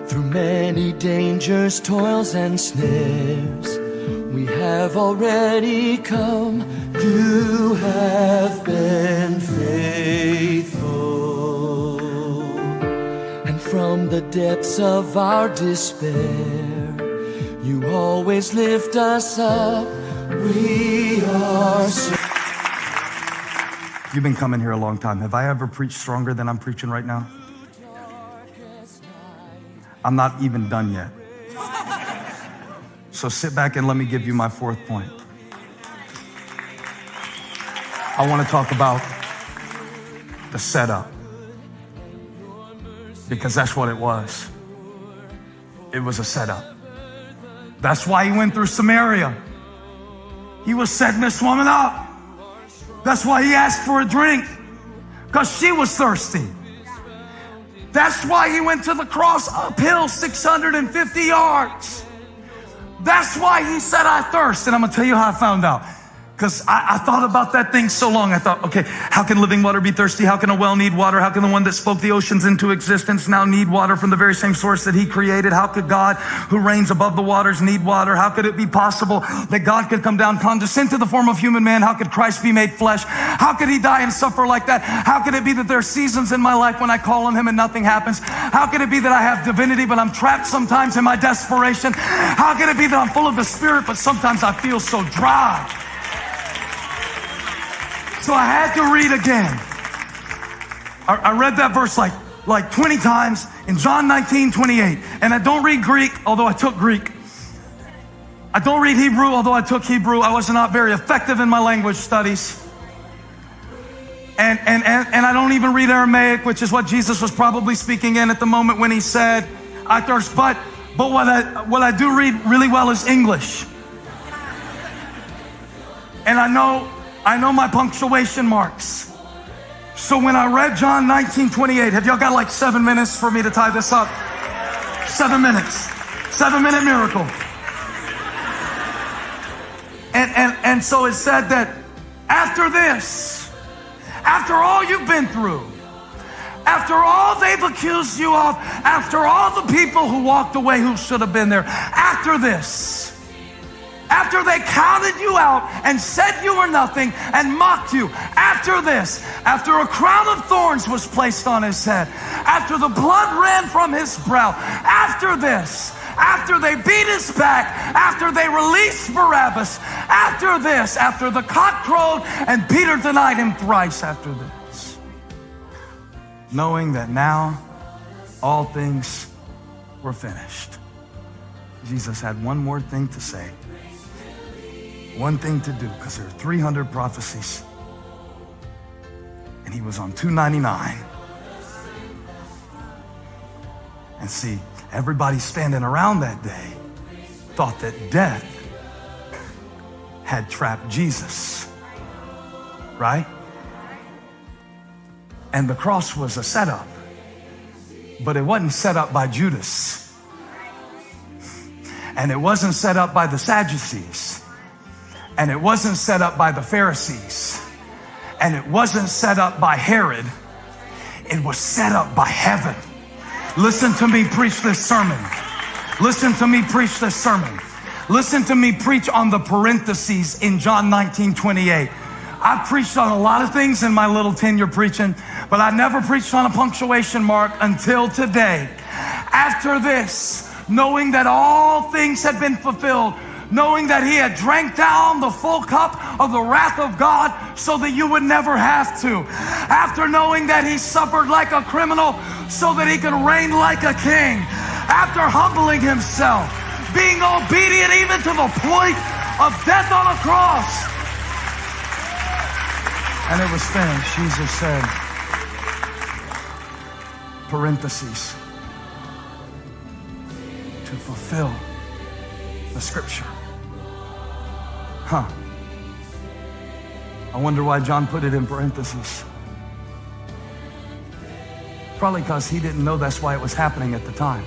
Through many dangers, toils, and snares, we have already come. You have been faithful. And from the depths of our despair, you always lift us up. We are so. You've been coming here a long time. Have I ever preached stronger than I'm preaching right now? I'm not even done yet. So sit back and let me give you my fourth point. I want to talk about the setup, because that's what it was. It was a setup. That's why he went through Samaria. He was setting this woman up. That's why he asked for a drink, because she was thirsty. That's why he went to the cross uphill 650 yards. That's why he said, I thirst. And I'm going to tell you how I found out. Because I thought about that thing so long. I thought, okay, how can living water be thirsty? How can a well need water? How can the one that spoke the oceans into existence now need water from the very same source that he created? How could God, who reigns above the waters, need water? How could it be possible that God could come down, condescend to the form of human man? How could Christ be made flesh? How could he die and suffer like that? How could it be that there are seasons in my life when I call on him and nothing happens? How could it be that I have divinity, but I'm trapped sometimes in my desperation? How could it be that I'm full of the Spirit, but sometimes I feel so dry? So I had to read again. I read that verse like 20 times in John 19:28. And I don't read Greek, although I took Greek. I don't read Hebrew, although I took Hebrew. I was not very effective in my language studies. And I don't even read Aramaic, which is what Jesus was probably speaking in at the moment when he said, I thirst. But what I do read really well is English. And I know my punctuation marks. So when I read John 19:28, have y'all got like 7 minutes for me to tie this up? 7 minutes. 7-minute miracle. And so it said that after this, after all you've been through, after all they've accused you of, after all the people who walked away who should have been there, after this, after they counted you out and said you were nothing and mocked you, after this, after a crown of thorns was placed on his head, after the blood ran from his brow, after this, after they beat his back, after they released Barabbas, after this, after the cock crowed and Peter denied him thrice, after this, knowing that now all things were finished, Jesus had one more thing to say. One thing to do, because there are 300 prophecies and he was on 299. And see, everybody standing around that day thought that death had trapped Jesus, right? And the cross was a setup, but it wasn't set up by Judas, and it wasn't set up by the Sadducees, and it wasn't set up by the Pharisees, and it wasn't set up by Herod. It was set up by heaven. Listen to me preach this sermon. Listen to me preach this sermon. Listen to me preach on the parentheses in John 19:28. I've preached on a lot of things in my little tenure preaching, but I never preached on a punctuation mark until today. After this, knowing that all things had been fulfilled, knowing that he had drank down the full cup of the wrath of God so that you would never have to. After knowing that he suffered like a criminal so that he could reign like a king. After humbling himself, being obedient even to the point of death on a cross. And it was finished. Jesus said, parentheses, to fulfill the scripture. I wonder why John put it in parentheses. Probably because he didn't know that's why it was happening at the time.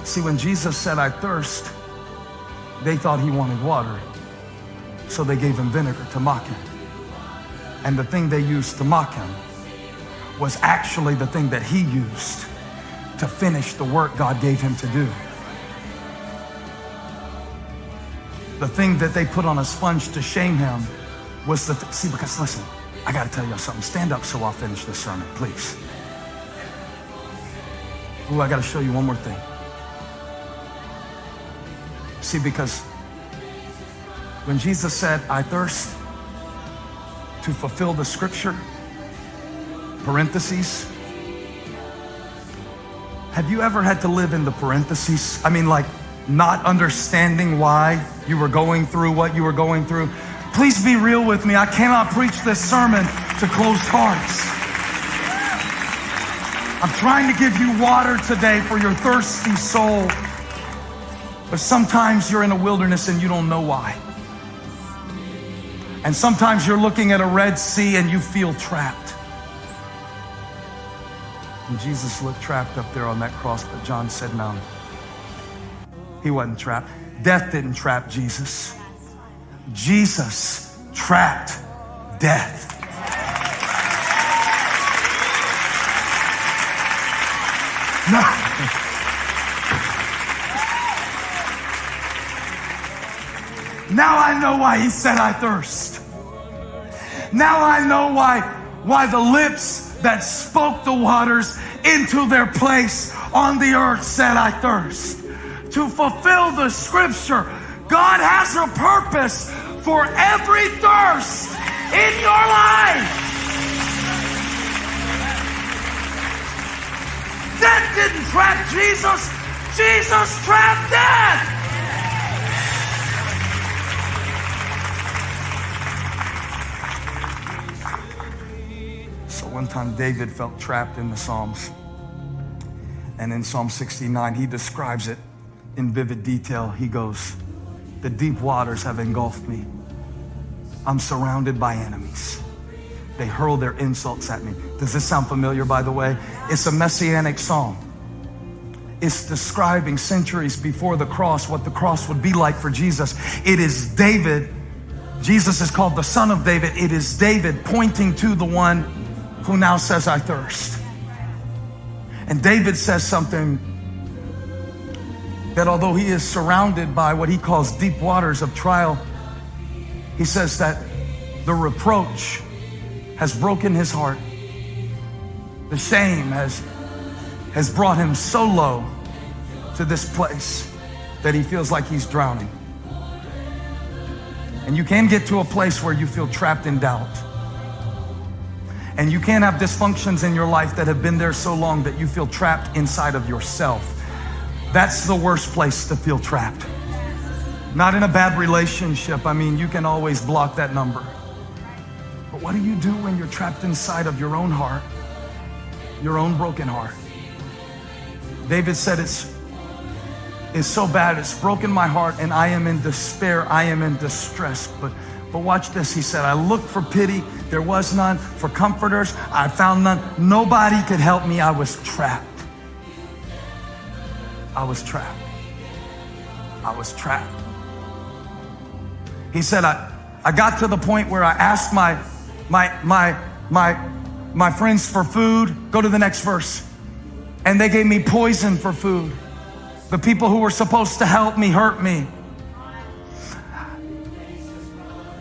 See, when Jesus said, I thirst, they thought he wanted water. So they gave him vinegar to mock him. And the thing they used to mock him was actually the thing that he used to finish the work God gave him to do. The thing that they put on a sponge to shame him was see, because listen, I got to tell you something. Stand up so I'll finish this sermon, please. Ooh, I got to show you one more thing. See, because when Jesus said, I thirst, to fulfill the scripture, parentheses, have you ever had to live in the parentheses? I mean, like, not understanding why you were going through what you were going through? Please be real with me. I cannot preach this sermon to closed hearts. I'm trying to give you water today for your thirsty soul. But sometimes you're in a wilderness and you don't know why. And sometimes you're looking at a Red Sea and you feel trapped. And Jesus looked trapped up there on that cross, but John said no. He wasn't trapped. Death didn't trap Jesus. Jesus trapped death. No. Now I know why he said I thirst. Now I know why the lips that spoke the waters into their place on the earth said I thirst. To fulfill the scripture, God has a purpose for every thirst in your life. Death didn't trap Jesus. Jesus trapped death. So one time David felt trapped in the Psalms. And in Psalm 69, he describes it in vivid detail. He goes, the deep waters have engulfed me. I'm surrounded by enemies. They hurl their insults at me. Does this sound familiar, by the way? It's a messianic psalm. It's describing centuries before the cross, what the cross would be like for Jesus. It is David. Jesus is called the Son of David. It is David pointing to the one who now says, I thirst. And David says something that although he is surrounded by what he calls deep waters of trial, he says that the reproach has broken his heart. The shame has brought him so low to this place that he feels like he's drowning. And you can get to a place where you feel trapped in doubt. And you can have dysfunctions in your life that have been there so long that you feel trapped inside of yourself. That's the worst place to feel trapped. Not in a bad relationship. I mean, you can always block that number. But what do you do when you're trapped inside of your own heart, your own broken heart? David said it's so bad, it's broken my heart, and I am in despair, I am in distress. But watch this, he said, I looked for pity, there was none. For comforters, I found none. Nobody could help me, I was trapped. I was trapped. I was trapped. He said, I got to the point where I asked my friends for food. Go to the next verse. And they gave me poison for food. The people who were supposed to help me hurt me.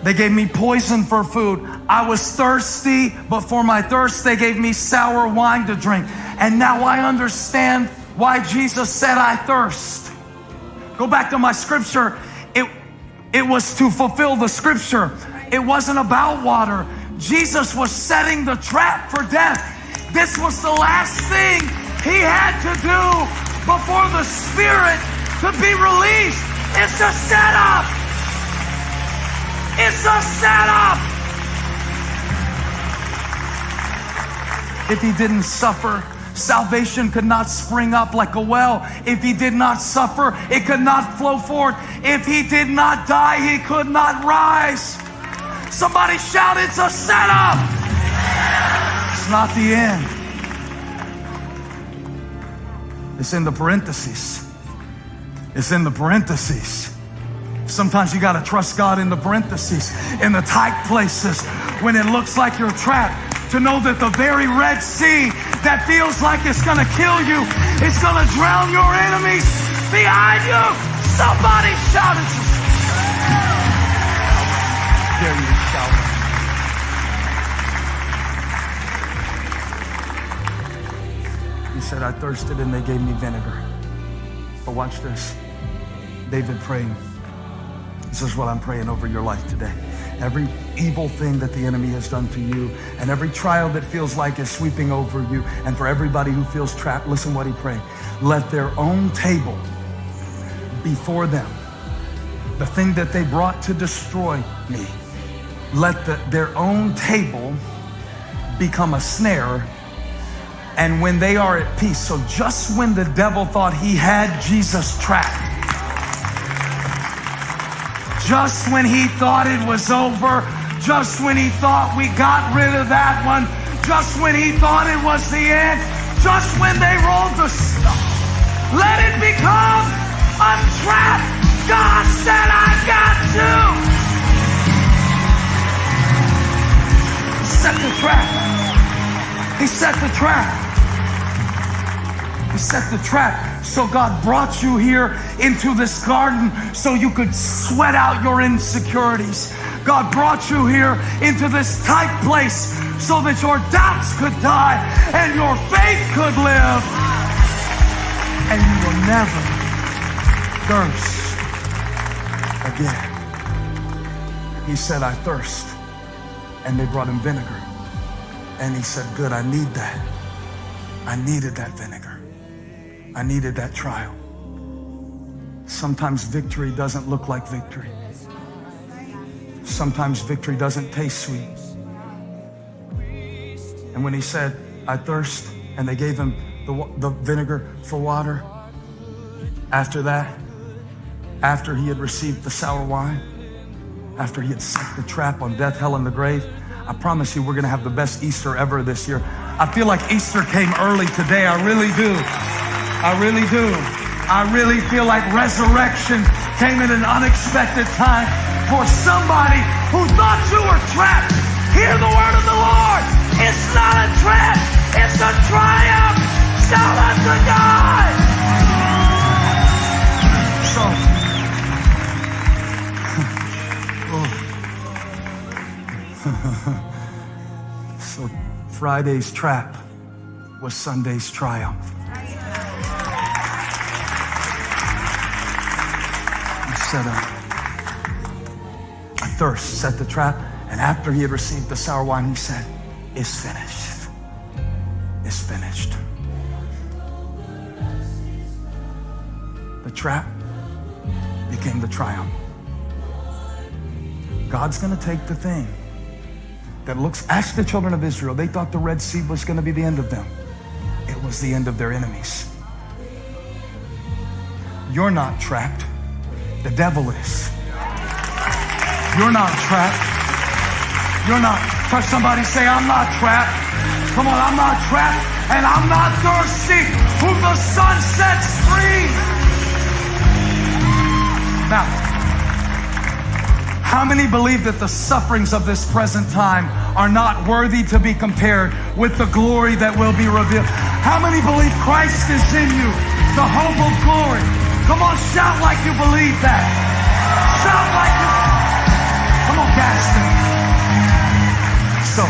They gave me poison for food. I was thirsty, but for my thirst, they gave me sour wine to drink. And now I understand why Jesus said, I thirst. Go back to my scripture. It was to fulfill the scripture. It wasn't about water. Jesus was setting the trap for death. This was the last thing he had to do before the Spirit to be released. It's a setup. It's a setup. If he didn't suffer, salvation could not spring up like a well. If he did not suffer, it could not flow forth. If he did not die, he could not rise. Somebody shout, it's a setup. It's not the end. It's in the parentheses. It's in the parentheses. Sometimes you got to trust God in the parentheses, in the tight places, when it looks like you're trapped, to know that the very Red Sea that feels like it's going to kill you, it's going to drown your enemies behind you. Somebody shout it. Dare you shout it. He said, I thirsted and they gave me vinegar. But watch this. David prayed. This is what I'm praying over your life today. Every evil thing that the enemy has done to you, and every trial that feels like is sweeping over you, and for everybody who feels trapped, listen what he prayed. Let their own table before them, the thing that they brought to destroy me, let their own table become a snare. And when they are at peace, so just when the devil thought he had Jesus trapped, just when he thought it was over, just when he thought we got rid of that one, just when he thought it was the end, just when they rolled the stone, let it become a trap. God said, I got you. Set the trap. He set the trap. He set the trap. So God brought you here into this garden so you could sweat out your insecurities. God brought you here into this tight place so that your doubts could die and your faith could live. And you will never thirst again. He said, I thirst. And they brought him vinegar. And he said, good, I need that. I needed that vinegar. I needed that trial. Sometimes victory doesn't look like victory. Sometimes victory doesn't taste sweet. And when he said, I thirst, and they gave him the vinegar for water, after that, after he had received the sour wine, after he had set the trap on death, hell, and the grave, I promise you we're going to have the best Easter ever this year. I feel like Easter came early today. I really do. I really do. I really feel like resurrection came at an unexpected time for somebody who thought you were trapped. Hear the word of the Lord. It's not a trap. It's a triumph. Shout unto God. So Friday's trap was Sunday's triumph. Set up. I thirst, set the trap, and after he had received the sour wine, he said, it's finished. It's finished. The trap became the triumph. God's going to take the thing that looks, ask the children of Israel, they thought the Red Sea was going to be the end of them. It was the end of their enemies. You're not trapped. The devil is. You're not trapped. You're not. Touch somebody, say, I'm not trapped. Come on, I'm not trapped, and I'm not thirsty. Who the Son sets free. Now, how many believe that the sufferings of this present time are not worthy to be compared with the glory that will be revealed? How many believe Christ is in you, the hope of glory? Come on, shout like you believe that. Shout like you. Come on, Gaston. So,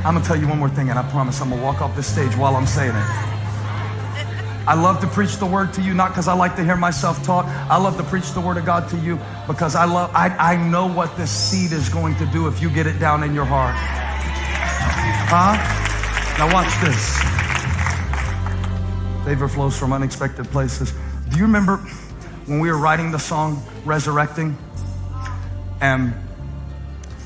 I'm going to tell you one more thing, and I promise I'm going to walk off this stage while I'm saying it. I love to preach the word to you, not because I like to hear myself talk. I love to preach the word of God to you because I know what this seed is going to do if you get it down in your heart. Huh? Now watch this. Favor flows from unexpected places. Do you remember when we were writing the song, Resurrecting? And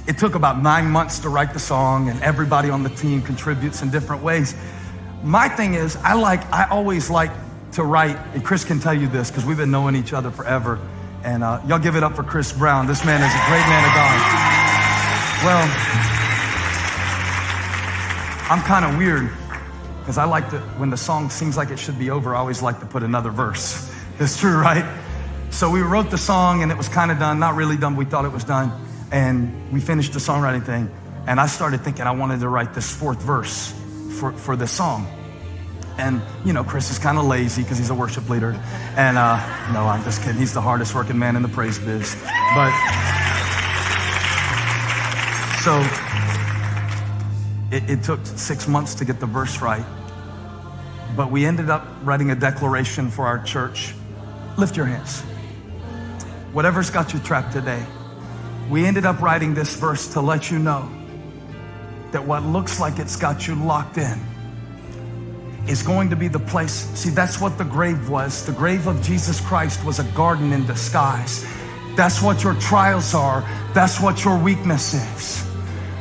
it took about 9 months to write the song, and everybody on the team contributes in different ways. My thing is, I always like to write, and Chris can tell you this because we've been knowing each other forever. And y'all give it up for Chris Brown. This man is a great man of God. Well, I'm kind of weird. Because I like to, when the song seems like it should be over, I always like to put another verse. It's true, right? So we wrote the song and it was kind of done, not really done, but we thought it was done. And we finished the songwriting thing. And I started thinking I wanted to write this fourth verse for this song. And, you know, Chris is kind of lazy because he's a worship leader. And, no, I'm just kidding. He's the hardest working man in the praise biz. But, so, it took 6 months to get the verse right. But we ended up writing a declaration for our church. Lift your hands. Whatever's got you trapped today. We ended up writing this verse to let you know that what looks like it's got you locked in is going to be the place. See, that's what the grave was. The grave of Jesus Christ was a garden in disguise. That's what your trials are. That's what your weakness is.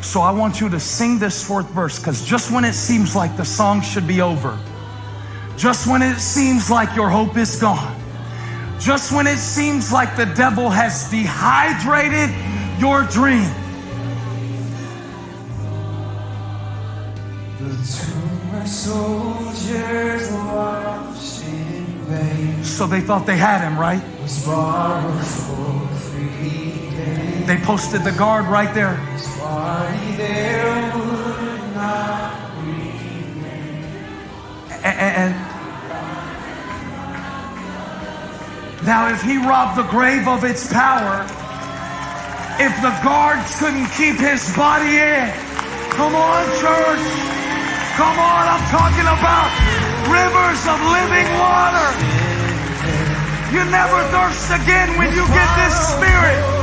So I want you to sing this fourth verse, because just when it seems like the song should be over, just when it seems like your hope is gone, just when it seems like the devil has dehydrated your dream, soldiers watched in vain. So they thought they had him, right? Was borrowed for 3 days. They posted the guard right there. His body there would not remain. And now if he robbed the grave of its power, if the guards couldn't keep his body in, come on, church. Come on, I'm talking about rivers of living water. You never thirst again when you get this Spirit.